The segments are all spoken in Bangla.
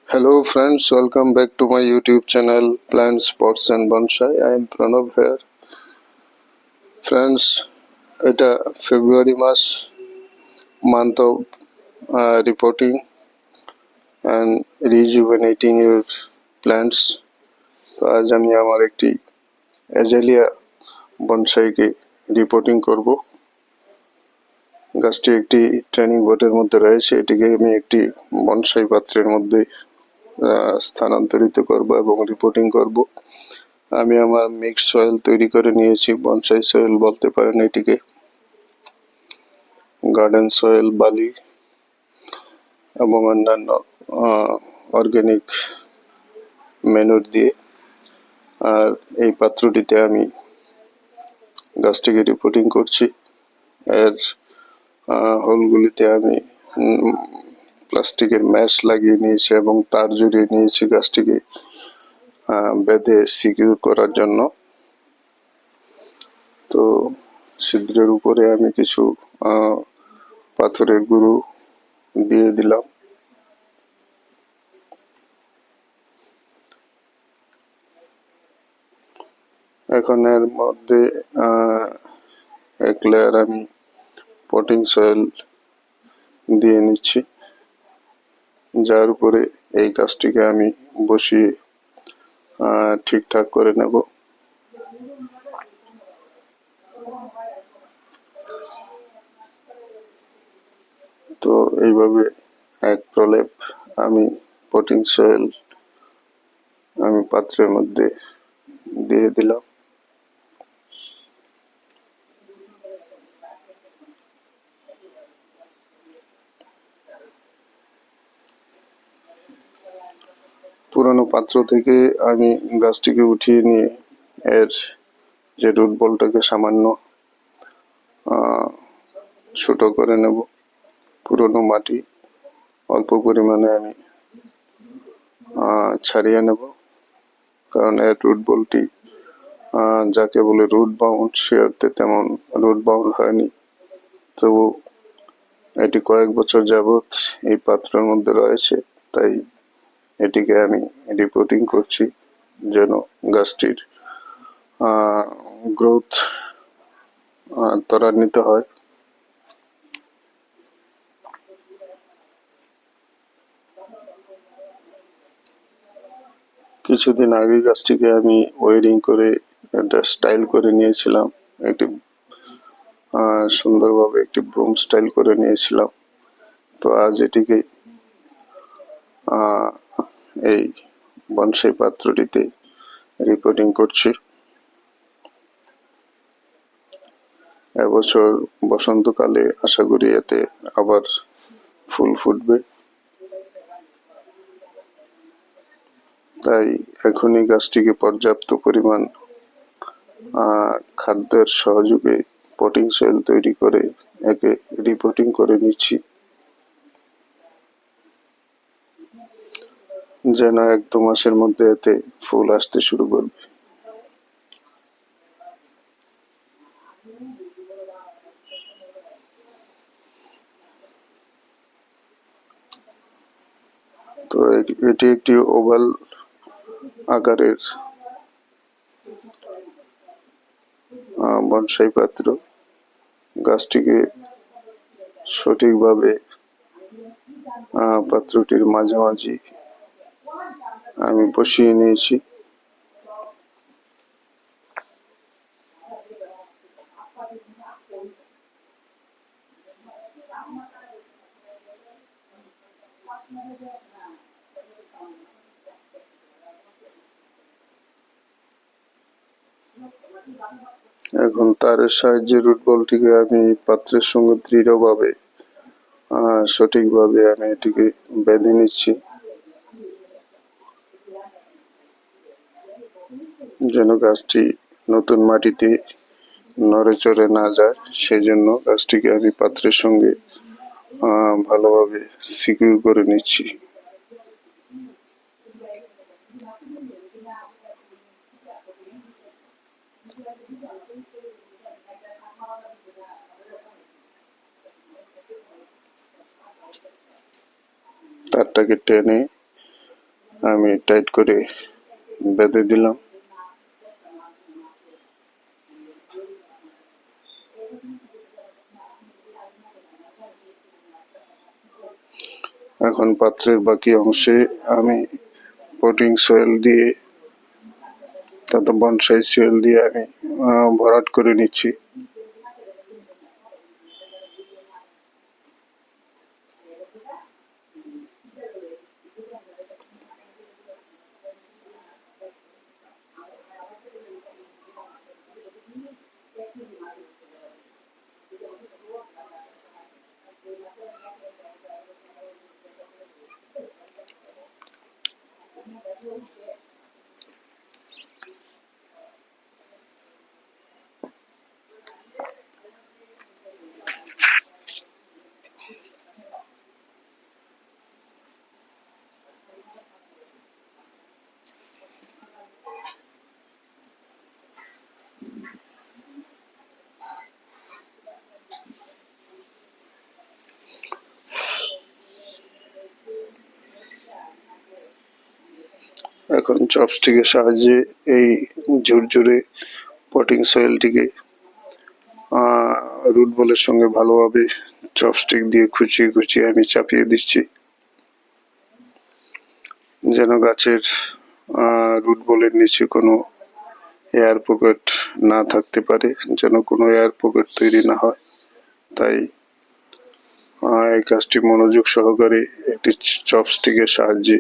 Hello friends, welcome back to my YouTube channel Plants, Pots and Bonsai. I am Pranav here. Friends, এটা ফেব্রুয়ারি মাস, month of reporting and rejuvenating your plants. তো আজ আমি আমার একটি অ্যাজালিয়া বনসাইকে রিপোর্টিং করব। গাছটি একটি ট্রেনিং বোর্ডের মধ্যে রয়েছে। এটিকে আমি একটি বনসাই পাত্রের মধ্যে স্থানান্তরিত করব এবং রিপোর্টিং করব। আমি আমার মিক্স সয়েল তৈরি করে নিয়েছি, বনসাই সয়েল বলতে পারেন এটিকে, গার্ডেন সয়েল, বালি এবং অন্যান্য অর্গানিক ম্যানুর দিয়ে। আর এই পাত্রটিতে আমি গাছটিকে রিপোর্টিং করছি। এর হোলগুলিতে আমি প্লাস্টিকের ম্যাশ লাগিয়ে নিয়েছি এবং তার জড়িয়ে নিয়েছি গাছটিকে বেঁধে সিকিউর করার জন্য। তো ছিদ্রের উপরে আমি কিছু পাথরের গুঁড়ো দিয়ে দিলাম। এখন এর মধ্যে এক লেয়ার আমি পটিং সয়েল দিয়ে নিচ্ছি, যার উপরে এই গাছটিকে আমি বসিয়ে ঠিকঠাক করে নেব। তো এইভাবে এক প্রলেপ আমি পটিং সয়েল আমি পাত্রের মধ্যে দিয়ে দিলাম। পুরানো পাত্র থেকে আমি গাছটিকে উঠিয়ে নিয়ে এর যে রুট বলটাকে সামান্য ছোট করে নেব। পুরনো মাটি অল্প পরিমাণে আমি ছাড়িয়ে নেব, কারণ এর রুট বলটি যাকে বলে রুট বাউন্ড, সে অর্থে তেমন রুট বাউন্ড হয়নি। তবু এটি কয়েক বছর যাবৎ এই পাত্রের মধ্যে রয়েছে, তাই এটিকে আমি রিপোর্টিং করছি যেন গাছটির গ্রোথ ত্বরান্বিত হয়। কিছুদিন আগে গাছটিকে আমি ওয়ারিং করে একটা স্টাইল করে নিয়েছিলাম, একটি সুন্দরভাবে একটি ব্রুম স্টাইল করে নিয়েছিলাম। তো আজ এটিকে এই বনসাই পাত্রটিতে রিপোর্টিং করছি। এবছর বসন্তকালে আশা করি এতে আবার ফুল ফুটবে, তাই এখনই গাছটিকে পর্যাপ্ত পরিমাণ খাদ্যের সহযোগে পটিং সয়েল তৈরি করে একে রিপোর্টিং করে নিচ্ছি, যেন 1-2 মাসের মধ্যে এতে ফুল আসতে শুরু করবে। তো এটি একটি ওভাল আকারের বনসাই পাত্র। গাছটিকে সঠিকভাবে পাত্রটির মাঝামাঝি আমি বসিয়ে নিয়েছি। এখন তারের সাহায্যে রুট বলটিকে আমি পাত্রের সঙ্গে দৃঢ়ভাবে সঠিকভাবে আমি এটিকে বেঁধে নিচ্ছি, যেন গাছটি নতুন মাটিতে নড়ে চড়ে না যায়। সেই জন্য গাছটিকে আমি পাত্রের সঙ্গে ভালোভাবে সিকিউর করে নিচ্ছি। তারটাকে টেনে আমি টাইট করে বেঁধে দিলাম। এখন পাত্রের বাকি অংশে আমি পটিং সয়েল দিয়ে তত বনসাই সয়েল দিয়ে আমি ভরাট করে নিচ্ছি। এখন চপস্টিকের সাহায্যে এই ঝুরঝুরে পটিং সয়েলটিকে রুট বলের সঙ্গে ভালোভাবে চপস্টিক দিয়ে খুঁচিয়ে খুঁচিয়ে আমি চাপিয়ে দিচ্ছি, যেন গাছের রুট বলের নিচে কোনো এয়ার পকেট না থাকতে পারে, যেন কোনো এয়ার পকেট তৈরি না হয়। তাই এই কাজটি মনোযোগ সহকারে একটি চপস্টিকের সাহায্যে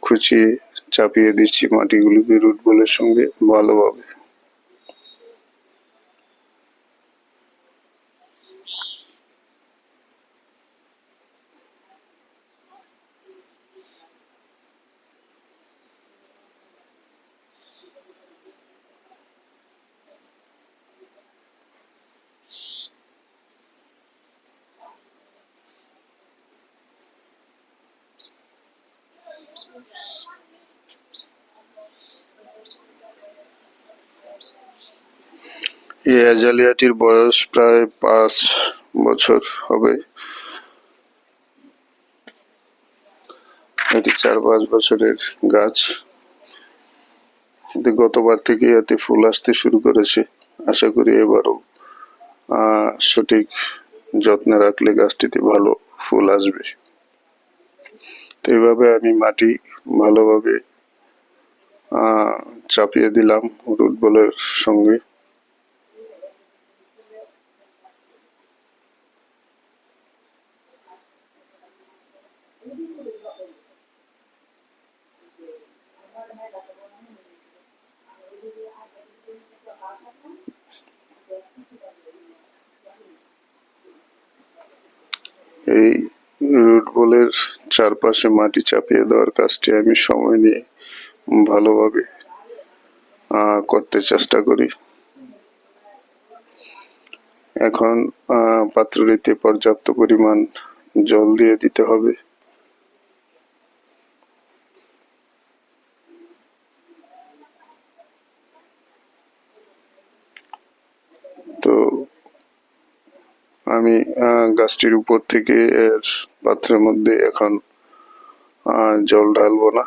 খুঁচিয়ে চাপিয়ে দিচ্ছি মাটিগুলিকে রুট বলের সঙ্গে ভালোভাবে। এই অ্যাজালিয়াটির বয়স প্রায় 5 বছর হবে। এটি 4-5 বছরের গাছ, কিন্তু গতবার থেকে এতে ফুল আসতে শুরু করেছে। আশা করি এবারও সঠিক যত্নে রাখলে গাছটিতে ভালো ফুল আসবে। তো এইভাবে আমি মাটি ভালোভাবে চাপিয়ে দিলাম রুট বলের সঙ্গে। এই রুট বলের চারপাশে মাটি চাপিয়ে দেওয়ার কাজটি আমি সময় নিয়ে ভালোভাবে করতে চেষ্টা করি। এখন পাত্রটিতে পর্যাপ্ত পরিমাণ জল দিয়ে দিতে হবে। তো আমি গাছটির উপর থেকে এর পাত্রের মধ্যে এখন জল ঢালবো না।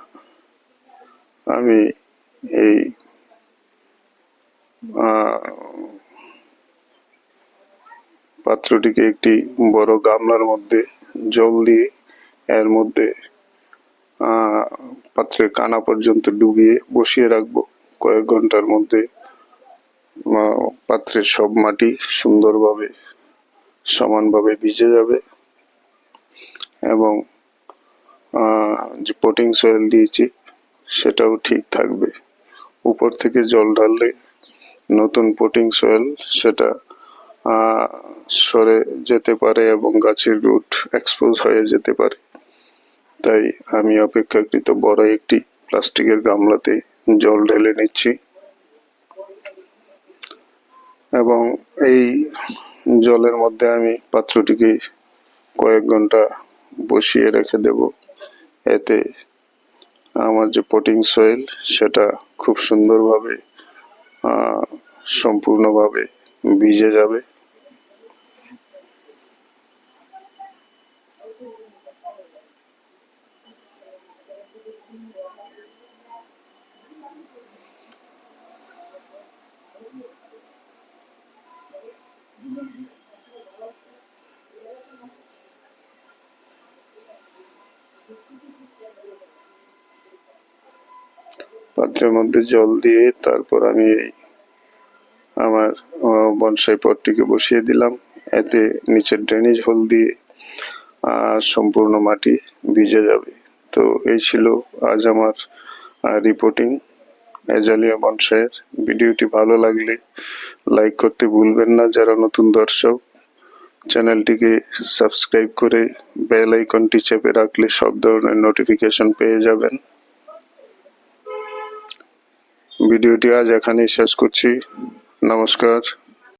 আমি এই পাত্রটিকে একটি বড় গামলার মধ্যে জল দিয়ে এর মধ্যে পাত্রের কানা পর্যন্ত ডুবিয়ে বসিয়ে রাখবো। কয়েক ঘন্টার মধ্যে পাত্রের সব মাটি সুন্দরভাবে সমানভাবে ভিজে যাবে এবং যে পটিং সয়েল দিয়েছি সেটাও ঠিক থাকবে। উপর থেকে জল ঢাললে নতুন পটিং সয়েল সেটা সরে যেতে পারে এবং গাছের রুট এক্সপোজ হয়ে যেতে পারে। তাই আমি অপেক্ষাকৃত বড় একটি প্লাস্টিকের গামলাতে জল ঢেলে নিচ্ছি এবং এই জলের মধ্যে আমি পাত্রটিকে কয়েক ঘন্টা বসিয়ে রেখে দেব। এতে আমার যে পটিং সয়েল সেটা খুব সুন্দরভাবে সম্পূর্ণভাবে ভিজে যাবে। পাত্রের মধ্যে জল দিয়ে তারপর আমি আমার বনসাই পটটিকে বসিয়ে দিলাম। এতে নিচের ড্রেনেজ হোল দিয়ে সম্পূর্ণ মাটি ভিজে যাবে। তো এই ছিল আজ আমার রিপোর্টিং অ্যাজালিয়া বনসাইয়ের। ভিডিওটি ভালো লাগলে লাইক করতে ভুলবেন না। যারা নতুন দর্শক, চ্যানেলটিকে সাবস্ক্রাইব করে বেল আইকনটি চেপে রাখলে সব ধরনের নোটিফিকেশন পেয়ে যাবেন। ভিডিওটি আজ এখানেই শেষ করছি। নমস্কার।